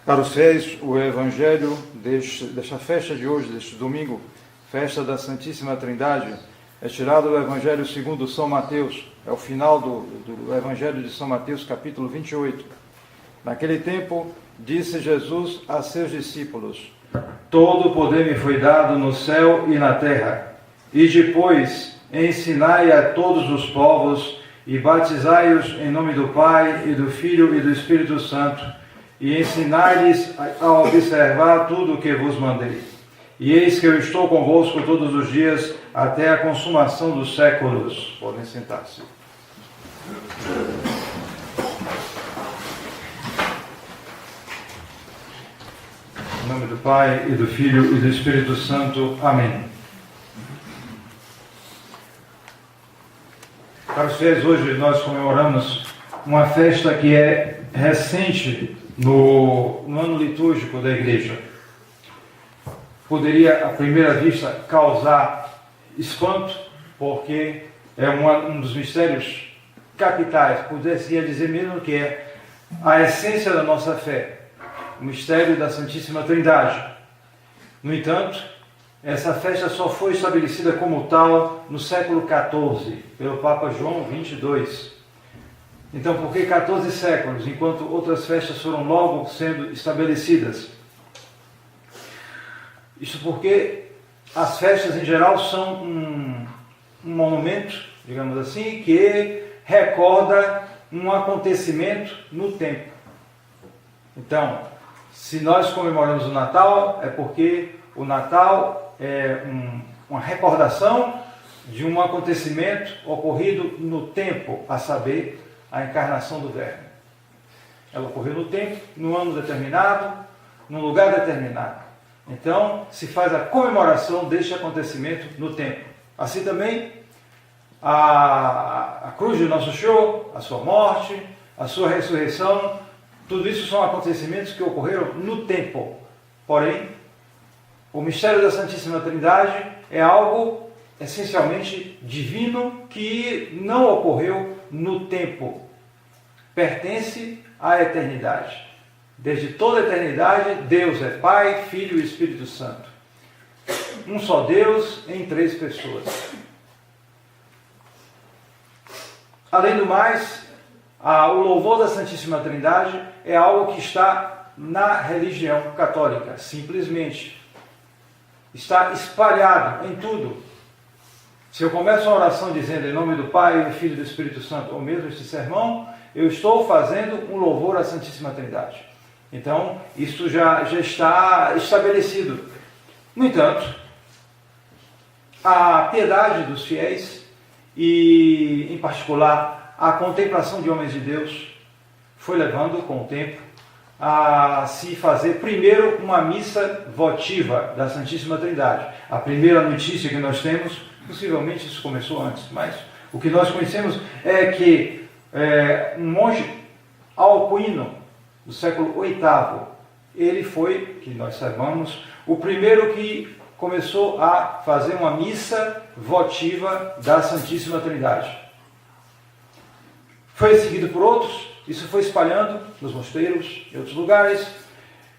Para os fiéis, o Evangelho desta festa de hoje, deste domingo, festa da Santíssima Trindade, é tirado do Evangelho segundo São Mateus, é o final do Evangelho de São Mateus, capítulo 28. Naquele tempo, disse Jesus a seus discípulos: todo o poder me foi dado no céu e na terra. E depois, ensinai a todos os povos e batizai-os em nome do Pai e do Filho e do Espírito Santo, e ensinai-lhes a observar tudo o que vos mandei. E eis que eu estou convosco todos os dias, até a consumação dos séculos. Podem sentar-se. Em nome do Pai, e do Filho, e do Espírito Santo. Amém. Caros fiéis, hoje nós comemoramos uma festa que é recente no ano litúrgico da Igreja. Poderia, à primeira vista, causar espanto, porque é um dos mistérios capitais, poderia dizer mesmo que é a essência da nossa fé, o mistério da Santíssima Trindade. No entanto, essa festa só foi estabelecida como tal no século XIV, pelo Papa João XXII. Então, por que 14 séculos, enquanto outras festas foram logo sendo estabelecidas? Isso porque as festas, em geral, são um monumento, digamos assim, que recorda um acontecimento no tempo. Então, se nós comemoramos o Natal, é porque o Natal é uma recordação de um acontecimento ocorrido no tempo, a saber, a encarnação do Verbo. Ela ocorreu no tempo, num ano determinado, num lugar determinado. Então, se faz a comemoração deste acontecimento no tempo. Assim também, a cruz de Nosso Senhor, a sua morte, a sua ressurreição, tudo isso são acontecimentos que ocorreram no tempo. Porém, o mistério da Santíssima Trindade é algo essencialmente divino que não ocorreu no tempo. Pertence à eternidade. Desde toda a eternidade, Deus é Pai, Filho e Espírito Santo. Um só Deus em três pessoas. Além do mais, o louvor da Santíssima Trindade é algo que está na religião católica, simplesmente. Está espalhado em tudo. Se eu começo uma oração dizendo em nome do Pai, do Filho e do Espírito Santo, ou mesmo este sermão, eu estou fazendo um louvor à Santíssima Trindade. Então, isso já está estabelecido. No entanto, a piedade dos fiéis e, em particular, a contemplação de homens de Deus foi levando, com o tempo, a se fazer primeiro uma missa votiva da Santíssima Trindade. A primeira notícia que nós temos, possivelmente isso começou antes, mas o que nós conhecemos é que um monge alcuíno do século VIII, ele foi, que nós saibamos, o primeiro que começou a fazer uma missa votiva da Santíssima Trindade. Foi seguido por outros, isso foi espalhando nos mosteiros e outros lugares,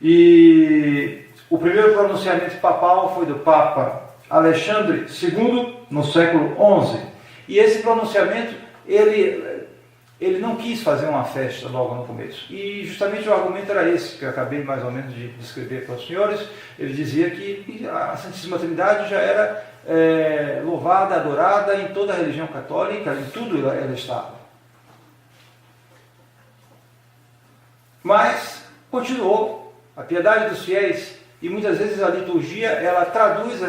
e o primeiro pronunciamento papal foi do Papa Alexandre II, no século XI. E esse pronunciamento, ele não quis fazer uma festa logo no começo. E justamente o argumento era esse, que eu acabei mais ou menos de descrever para os senhores. Ele dizia que a Santíssima Trindade já era louvada, adorada em toda a religião católica, em tudo ela estava. Mas continuou a piedade dos fiéis, e muitas vezes a liturgia ela traduz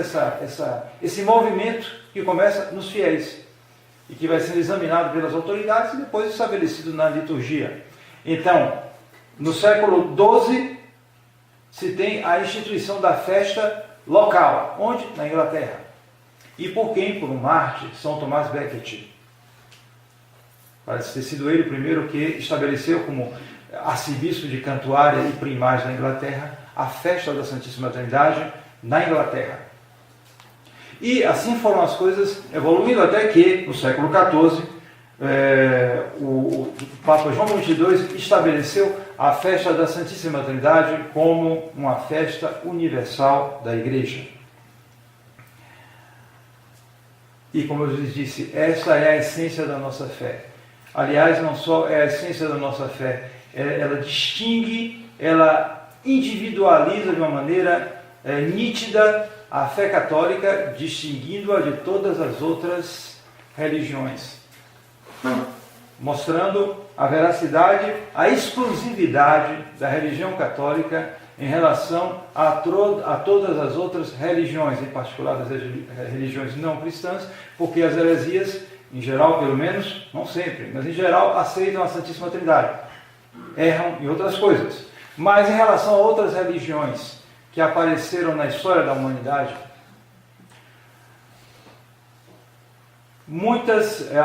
esse movimento que começa nos fiéis e que vai sendo examinado pelas autoridades e depois estabelecido na liturgia. Então, no século XII se tem a instituição da festa local. Onde? Na Inglaterra. E por quem? Por um mártir, São Tomás Becket. Parece ter sido ele o primeiro que estabeleceu como arcebispo de Cantuária e primaz da Inglaterra a festa da Santíssima Trindade na Inglaterra. E assim foram as coisas evoluindo até que, no século XIV, o Papa João XXII estabeleceu a festa da Santíssima Trindade como uma festa universal da Igreja. E como eu lhes disse, essa é a essência da nossa fé. Aliás, não só é a essência da nossa fé, ela distingue, ela individualiza de uma maneira nítida a fé católica, distinguindo-a de todas as outras religiões, mostrando a veracidade, a exclusividade da religião católica em relação a todas as outras religiões, em particular as religiões não cristãs, porque as heresias, em geral, pelo menos, não sempre, mas em geral, aceitam a Santíssima Trindade. Erram em outras coisas. Mas em relação a outras religiões que apareceram na história da humanidade,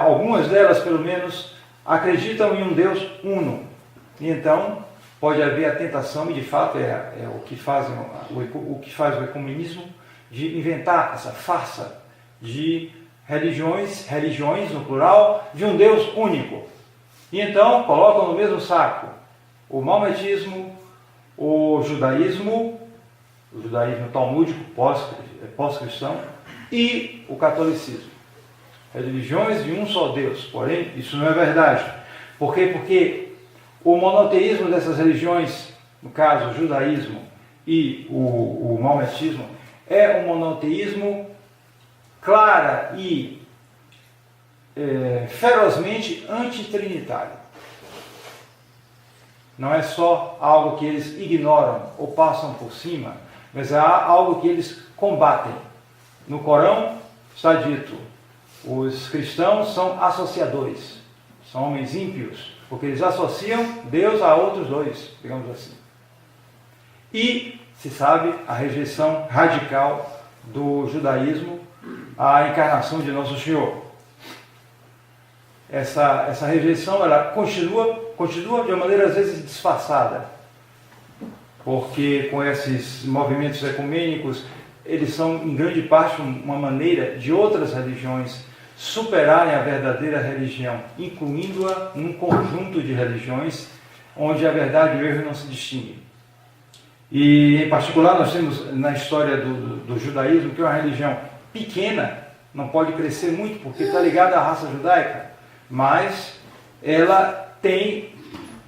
algumas delas, pelo menos, acreditam em um Deus uno. E então, pode haver a tentação, e de fato é o que faz o ecumenismo, de inventar essa farsa de religiões no plural, de um Deus único. E então colocam no mesmo saco o maometismo, o judaísmo talmúdico pós-cristão e o catolicismo. Religiões de um só Deus. Porém, isso não é verdade. Por quê? Porque o monoteísmo dessas religiões, no caso o judaísmo e o maometismo, é um monoteísmo clara e ferozmente antitrinitário. Não é só algo que eles ignoram ou passam por cima, mas é algo que eles combatem. No Corão está dito: os cristãos são associadores, são homens ímpios, porque eles associam Deus a outros dois, digamos assim. E se sabe a rejeição radical do judaísmo à encarnação de Nosso Senhor. Essa rejeição, ela continua de uma maneira às vezes disfarçada, porque com esses movimentos ecumênicos, eles são em grande parte uma maneira de outras religiões superarem a verdadeira religião, incluindo-a num conjunto de religiões onde a verdade e o erro não se distinguem. E em particular nós temos na história do judaísmo, que é uma religião pequena, não pode crescer muito porque está ligada à raça judaica, mas ela tem,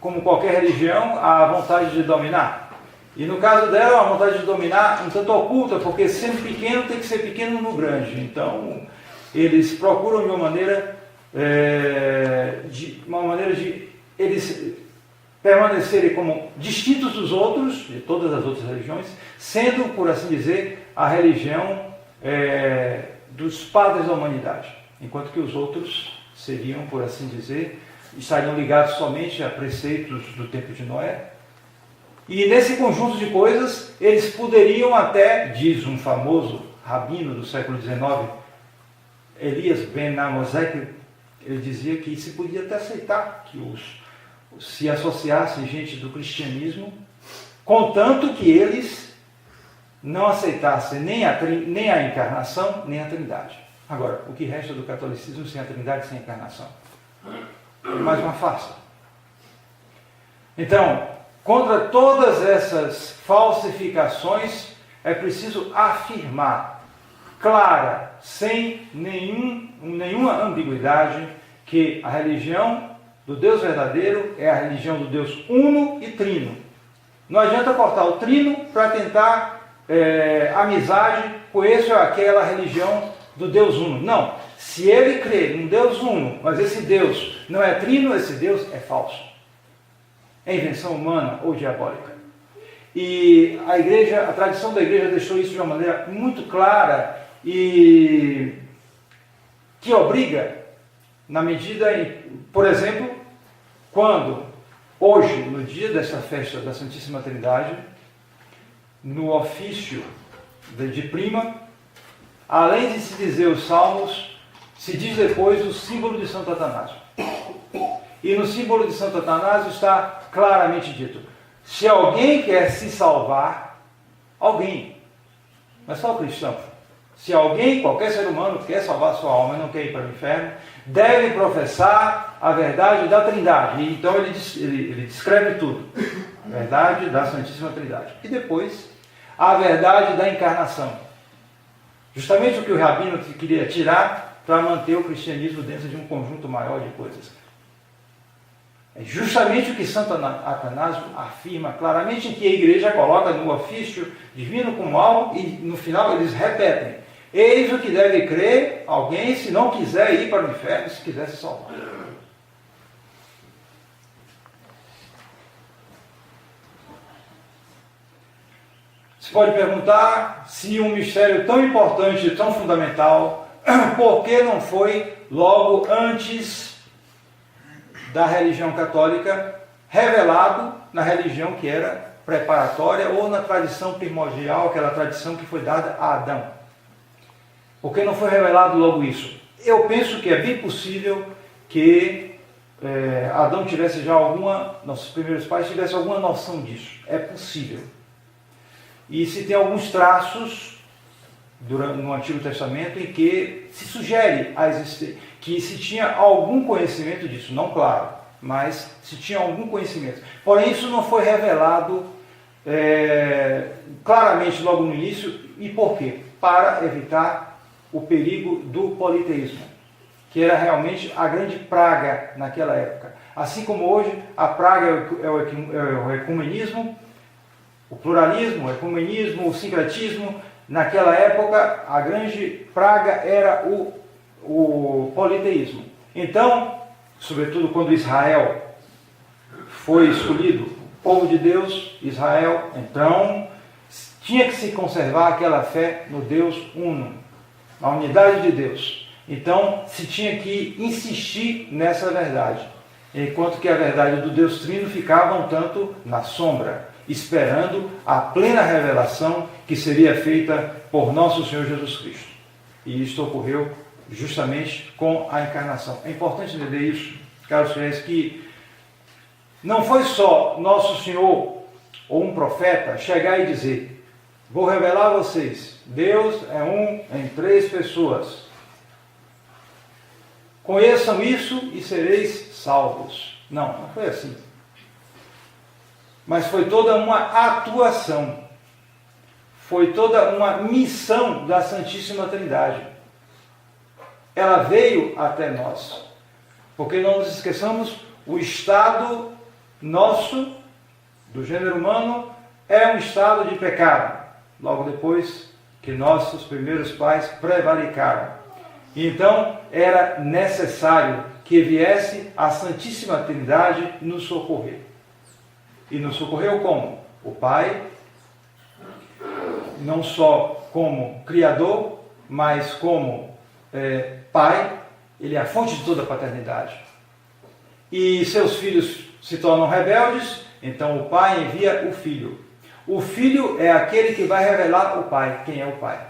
como qualquer religião, a vontade de dominar. E no caso dela, a vontade de dominar um tanto oculta, porque sendo pequeno tem que ser pequeno no grande. Então, eles procuram de uma maneira de eles permanecerem como distintos dos outros, de todas as outras religiões, sendo, por assim dizer, a religião dos padres da humanidade, enquanto que os outros seriam, por assim dizer, estariam ligados somente a preceitos do tempo de Noé. E nesse conjunto de coisas, eles poderiam até, diz um famoso rabino do século XIX, Elias Ben Amozek, ele dizia que se podia até aceitar que se associasse gente do cristianismo, contanto que eles não aceitassem nem a encarnação, nem a Trindade. Agora, o que resta do catolicismo sem a Trindade, sem a encarnação? É mais uma farsa. Então, contra todas essas falsificações, é preciso afirmar, clara, sem nenhuma ambiguidade, que a religião do Deus verdadeiro é a religião do Deus uno e trino. Não adianta cortar o trino para tentar amizade com esse ou aquela religião do Deus uno. Não. Se ele crê num Deus uno, mas esse Deus não é trino, esse Deus é falso. É invenção humana ou diabólica. E a tradição da igreja deixou isso de uma maneira muito clara e que obriga, na medida em, por exemplo, quando hoje, no dia desta festa da Santíssima Trindade, no ofício de prima, além de se dizer os salmos, se diz depois o símbolo de Santo Atanásio. E no símbolo de Santo Atanásio está claramente dito: se alguém quer se salvar, alguém, não é só o cristão, se alguém, qualquer ser humano, quer salvar sua alma e não quer ir para o inferno, deve professar a verdade da Trindade. E então ele descreve tudo. A verdade da Santíssima Trindade. E depois, a verdade da encarnação. Justamente o que o rabino queria tirar para manter o cristianismo dentro de um conjunto maior de coisas. É justamente o que Santo Atanásio afirma claramente, que a igreja coloca no ofício divino como algo, e no final eles repetem: eis o que deve crer alguém se não quiser ir para o inferno, se quiser se salvar. Você pode perguntar se um mistério tão importante, tão fundamental, por que não foi logo antes da religião católica revelado na religião que era preparatória ou na tradição primordial, aquela tradição que foi dada a Adão? Por que não foi revelado logo isso? Eu penso que é bem possível que Adão tivesse já nossos primeiros pais tivessem alguma noção disso. É possível. E se tem alguns traços no Antigo Testamento em que se sugere que se tinha algum conhecimento disso, não claro, mas se tinha algum conhecimento. Porém, isso não foi revelado claramente logo no início. E por quê? Para evitar o perigo do politeísmo, que era realmente a grande praga naquela época. Assim como hoje a praga é o ecumenismo, o pluralismo, o ecumenismo, o sincretismo. Naquela época, a grande praga era o politeísmo. Então, sobretudo quando Israel foi escolhido, o povo de Deus, Israel, então, tinha que se conservar aquela fé no Deus uno, na unidade de Deus. Então, se tinha que insistir nessa verdade, enquanto que a verdade do Deus Trino ficava um tanto na sombra, esperando a plena revelação que seria feita por nosso Senhor Jesus Cristo. E isto ocorreu justamente com a encarnação. É importante entender isso, caros fiéis, que não foi só nosso Senhor ou um profeta chegar e dizer: vou revelar a vocês, Deus é um em 3 pessoas. Conheçam isso e sereis salvos. Não foi assim. Mas foi toda uma atuação, foi toda uma missão da Santíssima Trindade. Ela veio até nós, porque não nos esqueçamos, o estado nosso, do gênero humano, é um estado de pecado, logo depois que nossos primeiros pais prevaricaram. Então, era necessário que viesse a Santíssima Trindade nos socorrer. E nos socorreu como? O Pai, não só como Criador, mas como Pai. Ele é a fonte de toda a paternidade. E seus filhos se tornam rebeldes, então o Pai envia o Filho. O Filho é aquele que vai revelar o Pai. Quem é o Pai?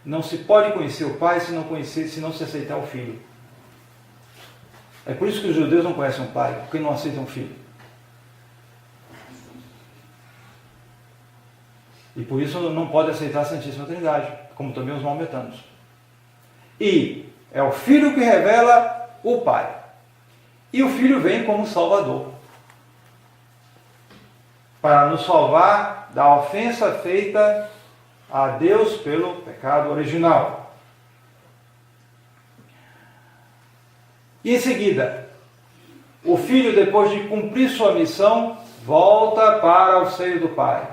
Não se pode conhecer o Pai se não se aceitar o Filho. É por isso que os judeus não conhecem o Pai, porque não aceitam o Filho. E por isso não pode aceitar a Santíssima Trindade, como também os maometanos. E é o Filho que revela o Pai. E o Filho vem como Salvador, para nos salvar da ofensa feita a Deus pelo pecado original. E em seguida, o Filho, depois de cumprir sua missão, volta para o seio do Pai.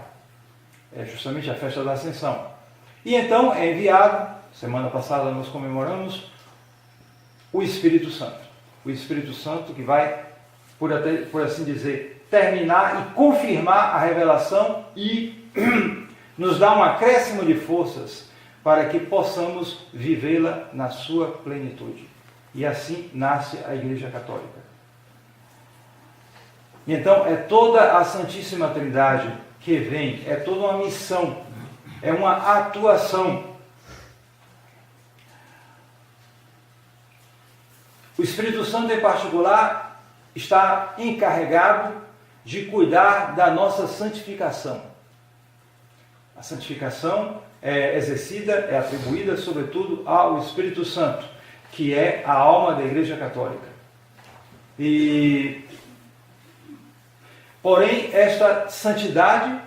É justamente a festa da Ascensão. E então é enviado, semana passada nós comemoramos, o Espírito Santo. O Espírito Santo que vai, por assim dizer, terminar e confirmar a revelação e nos dar um acréscimo de forças para que possamos vivê-la na sua plenitude. E assim nasce a Igreja Católica. Então é toda a Santíssima Trindade que vem, é toda uma missão, é uma atuação. O Espírito Santo, em particular, está encarregado de cuidar da nossa santificação. A santificação é exercida, é atribuída, sobretudo, ao Espírito Santo, que é a alma da Igreja Católica. Porém, esta santidade,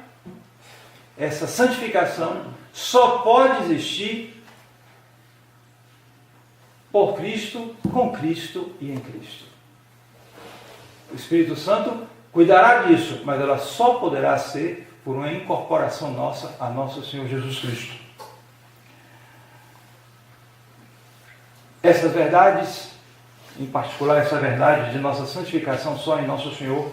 essa santificação, só pode existir por Cristo, com Cristo e em Cristo. O Espírito Santo cuidará disso, mas ela só poderá ser por uma incorporação nossa a nosso Senhor Jesus Cristo. Essas verdades, em particular essa verdade de nossa santificação só em nosso Senhor,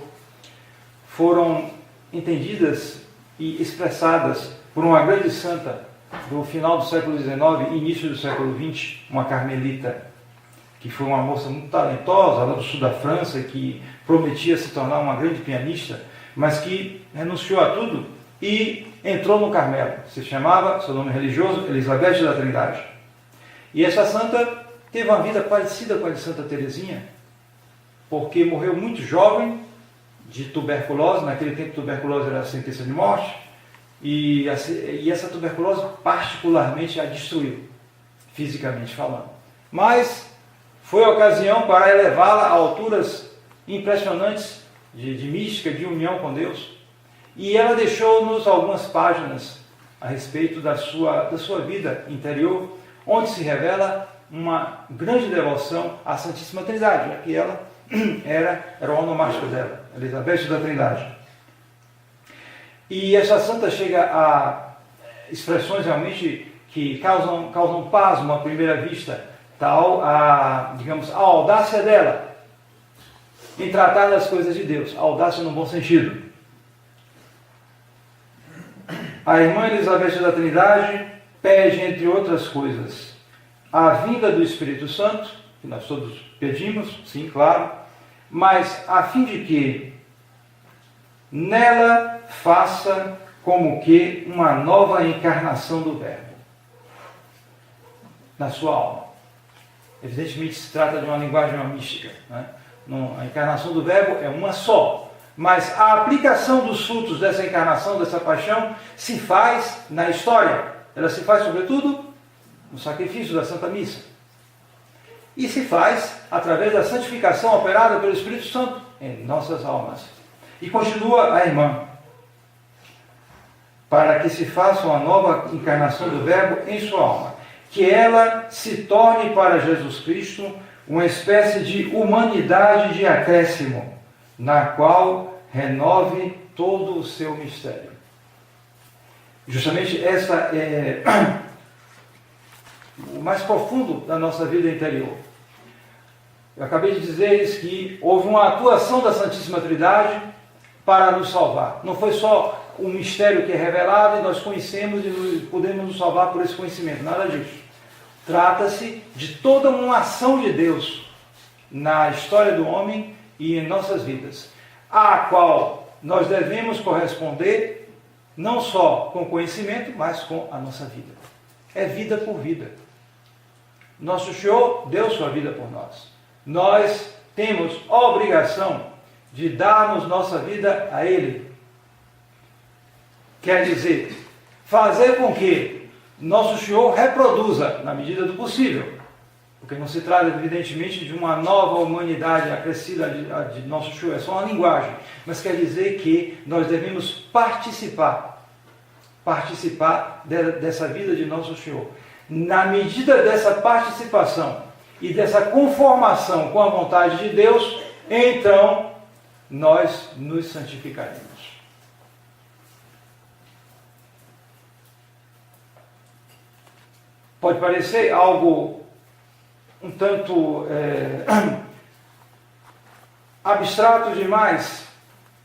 foram entendidas e expressadas por uma grande santa do final do século XIX, início do século XX, uma carmelita, que foi uma moça muito talentosa, lá do sul da França, que prometia se tornar uma grande pianista, mas que renunciou a tudo e entrou no Carmelo. Se chamava, seu nome religioso, Elizabeth da Trindade. E essa santa teve uma vida parecida com a de Santa Teresinha, porque morreu muito jovem, de tuberculose. Naquele tempo tuberculose era a sentença de morte, e essa tuberculose particularmente a destruiu, fisicamente falando. Mas foi a ocasião para elevá-la a alturas impressionantes de mística, de união com Deus. E ela deixou-nos algumas páginas a respeito da sua vida interior, onde se revela uma grande devoção à Santíssima Trindade, já que ela era o onomástico dela, Elizabeth da Trindade. E essa santa chega a expressões realmente que causam pasmo à primeira vista, tal digamos, a audácia dela em tratar das coisas de Deus, a audácia no bom sentido. A irmã Elizabeth da Trindade pede, entre outras coisas, a vinda do Espírito Santo, que nós todos pedimos, sim, claro, mas a fim de que nela faça como que uma nova encarnação do Verbo na sua alma. Evidentemente se trata de uma linguagem mística, né? A encarnação do Verbo é uma só, mas a aplicação dos frutos dessa encarnação, dessa paixão, se faz na história. Ela se faz, sobretudo, no sacrifício da Santa Missa. E se faz através da santificação operada pelo Espírito Santo em nossas almas. E continua a irmã: para que se faça uma nova encarnação do Verbo em sua alma, que ela se torne para Jesus Cristo uma espécie de humanidade de acréscimo, na qual renove todo o seu mistério. Justamente essa é o mais profundo da nossa vida interior. Eu acabei de dizer-lhes que houve uma atuação da Santíssima Trindade para nos salvar. Não foi só um mistério que é revelado e nós conhecemos e podemos nos salvar por esse conhecimento. Nada disso. Trata-se de toda uma ação de Deus na história do homem e em nossas vidas, à qual nós devemos corresponder não só com conhecimento, mas com a nossa vida. É vida por vida. Nosso Senhor deu sua vida por nós. Nós temos a obrigação de darmos nossa vida a Ele. Quer dizer, fazer com que nosso Senhor reproduza, na medida do possível, porque não se trata, evidentemente, de uma nova humanidade acrescida de nosso Senhor, é só uma linguagem, mas quer dizer que nós devemos participar dessa vida de nosso Senhor. Na medida dessa participação e dessa conformação com a vontade de Deus, então nós nos santificaremos. Pode parecer algo um tanto abstrato demais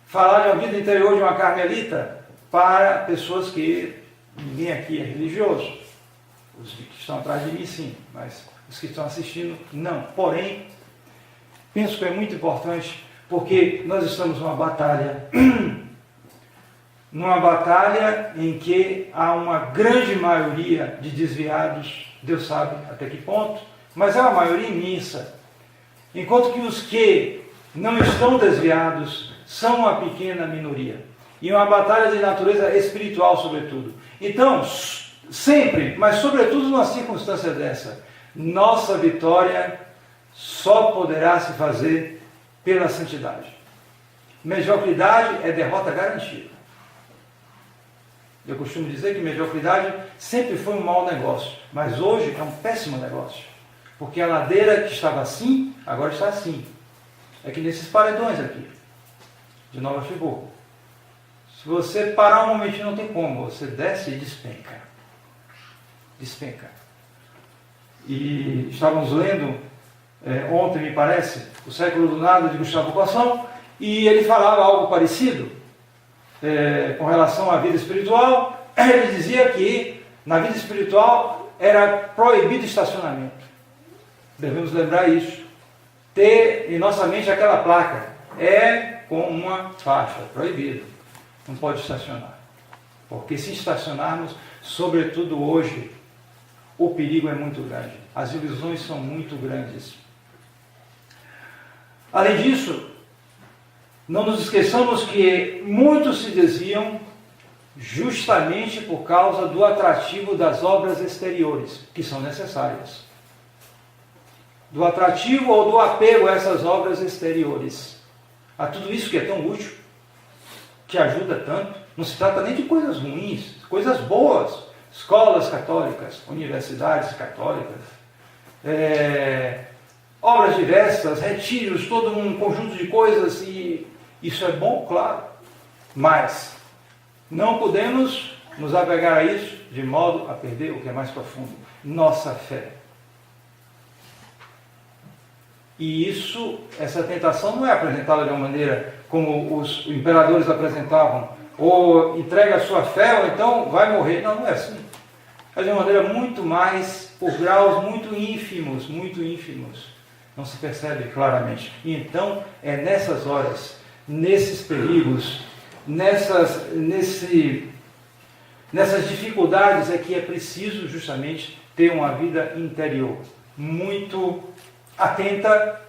falar de uma vida interior de uma carmelita para pessoas que ninguém aqui é religioso. Os que estão atrás de mim, sim, mas os que estão assistindo, não. Porém, penso que é muito importante, porque nós estamos numa batalha, em que há uma grande maioria de desviados, Deus sabe até que ponto, mas é uma maioria imensa. Enquanto que os que não estão desviados são uma pequena minoria. E uma batalha de natureza espiritual, sobretudo. Então, sempre, mas sobretudo numa circunstância dessa, nossa vitória só poderá se fazer pela santidade. Mediocridade é derrota garantida. Eu costumo dizer que mediocridade sempre foi um mau negócio, mas hoje é um péssimo negócio, porque a ladeira que estava assim, agora está assim. É que nesses paredões aqui, de Nova Friburgo. Se você parar um momentinho, não tem como, você desce e despenca. Despenca. E estávamos lendo, ontem me parece, O Século do Nada, de Gustavo Cossão, e ele falava algo parecido, com relação à vida espiritual. Ele dizia que na vida espiritual era proibido estacionamento. Devemos lembrar isso. Ter em nossa mente aquela placa, é com uma faixa, proibido. Não pode estacionar. Porque se estacionarmos, sobretudo hoje, o perigo é muito grande. As ilusões são muito grandes. Além disso, não nos esqueçamos que muitos se desviam justamente por causa do atrativo das obras exteriores, que são necessárias. Do atrativo ou do apego a essas obras exteriores. A tudo isso que é tão útil, que ajuda tanto. Não se trata nem de coisas ruins, coisas boas. Escolas católicas, universidades católicas, obras diversas, retiros, todo um conjunto de coisas, e isso é bom, claro, mas não podemos nos apegar a isso de modo a perder o que é mais profundo, nossa fé. E isso, essa tentação não é apresentada de uma maneira como os imperadores apresentavam, ou entrega a sua fé, ou então vai morrer. Não, não é assim. É de uma maneira muito mais, por graus muito ínfimos, não se percebe claramente. E então, é nessas horas, nesses perigos, nessas dificuldades é que é preciso justamente ter uma vida interior muito atenta,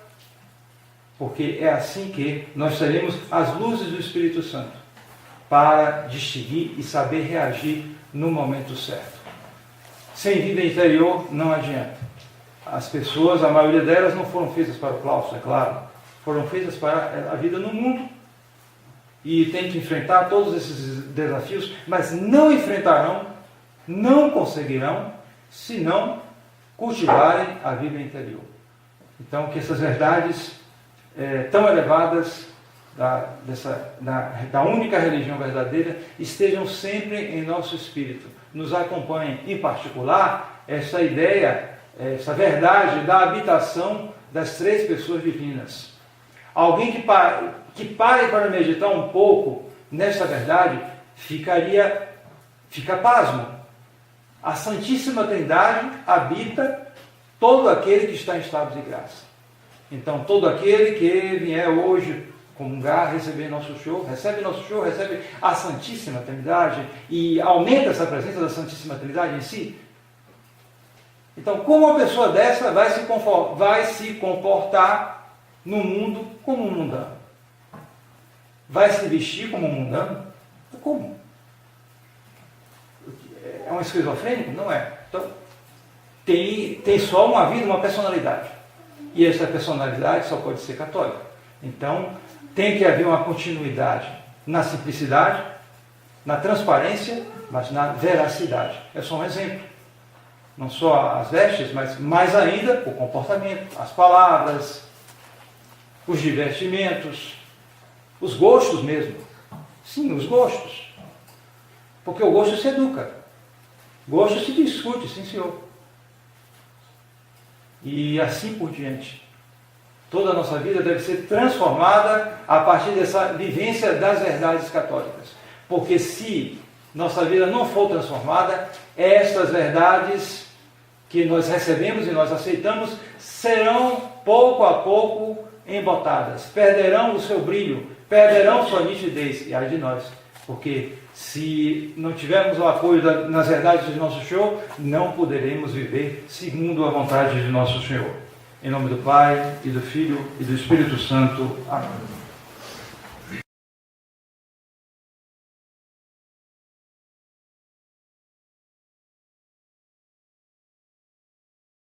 porque é assim que nós teremos as luzes do Espírito Santo para distinguir e saber reagir no momento certo. Sem vida interior não adianta. As pessoas, a maioria delas, não foram feitas para o claustro, é claro. Foram feitas para a vida no mundo e tem que enfrentar todos esses desafios, mas não enfrentarão, não conseguirão, se não cultivarem a vida interior. Então, que essas verdades tão elevadas da única religião verdadeira estejam sempre em nosso espírito, nos acompanhem, em particular, essa ideia, essa verdade da habitação das três pessoas divinas. Alguém que pare para meditar um pouco nessa verdade, fica pasmo. A Santíssima Trindade habita todo aquele que está em estado de graça. Então, todo aquele que vier hoje comungar, receber nosso show, recebe a Santíssima Trindade e aumenta essa presença da Santíssima Trindade em si. Então, como uma pessoa dessa vai se comportar no mundo como um mundano? Vai se vestir como um mundano? Como? É um esquizofrênico? Não é. Então, tem só uma vida, uma personalidade. E essa personalidade só pode ser católica. Então, tem que haver uma continuidade na simplicidade, na transparência, mas na veracidade. É só um exemplo. Não só as vestes, mas mais ainda o comportamento, as palavras, os divertimentos, os gostos mesmo. Sim, os gostos. Porque o gosto se educa. Gosto se discute, sim senhor. E assim por diante. Toda a nossa vida deve ser transformada a partir dessa vivência das verdades católicas. Porque se nossa vida não for transformada, estas verdades que nós recebemos e nós aceitamos serão pouco a pouco embotadas, perderão o seu brilho, perderão sua nitidez, e ai de nós, porque se não tivermos o apoio nas verdades de nosso Senhor, não poderemos viver segundo a vontade de nosso Senhor. Em nome do Pai, e do Filho, e do Espírito Santo. Amém.